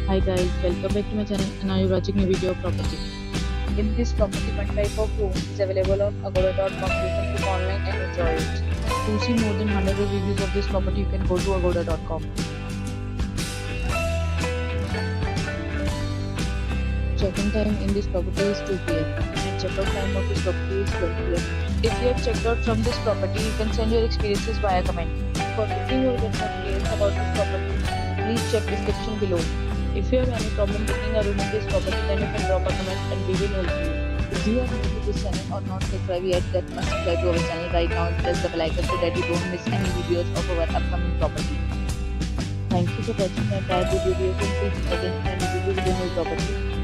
Hi guys, welcome back to my channel and now you're watching a video of property. In this property, one type of home is available on agoda.com. You can book online and enjoy it. To see more than 100 reviews of this property, you can go to agoda.com. Check-in time in this property is 2 p.m. and check-out time of this property is 12 p.m. If you have checked out from this property, you can send your experiences via comment. For booking or get more details about this property, please check description below. If you have any problem booking a room in this property, then you can drop a comment and we will help you. If you are new to this channel or not subscribed yet, then must subscribe to our channel right now and press the bell icon so that you don't miss any videos of our upcoming property. Thank you for watching the entire video. We will see you again in a new video with a new property.